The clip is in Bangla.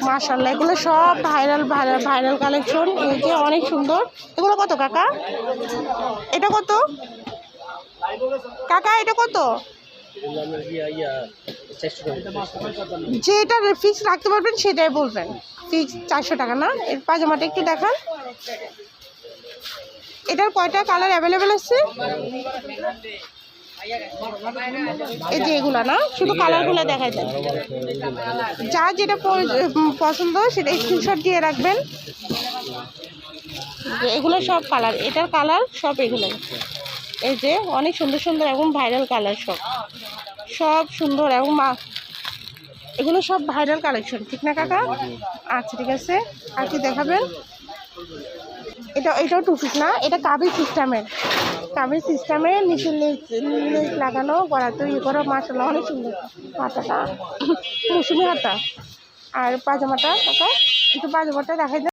মাশাআল্লাহ, এগুলো সব ভাইরাল ভাইরাল ভাইরাল কালেকশন। এই যে অনেক সুন্দর। এগুলো কত কাকা? এটা কত কাকা? এটা কত? যেটা ফিক্স রাখতে পারবেন সেটাই বলবেন। ফিক্স 400 টাকা না? এর পাজামাটা একটু দেখান। এটার কয়টা কালার অ্যাভেলেবেল আছে? এই যে এগুলা না, শুধু কালারগুলো দেখাই দেন। যার যেটা পছন্দ সেটা স্ক্রিনশট দিয়ে রাখবেন। এগুলো সব কালার, এটার কালার সব এগুলো। এই যে অনেক সুন্দর সুন্দর এবং ভাইরাল কালার, সব সব সুন্দর এবং এগুলো সব ভাইরাল কালেকশন, ঠিক না কাকা? আচ্ছা ঠিক আছে, আর কি দেখাবেন? এটাও 2 পিস না, এটা কাবির সিস্টেমের নিচে লেস লাগানো, গড়া তো ইয়ে করো। মাশাআল্লাহ অনেক সুন্দর। হাতাটা মৌসুমি হাতা। আর পাজামাটা কাকা, একটু পাজামাটা দেখাই দেন।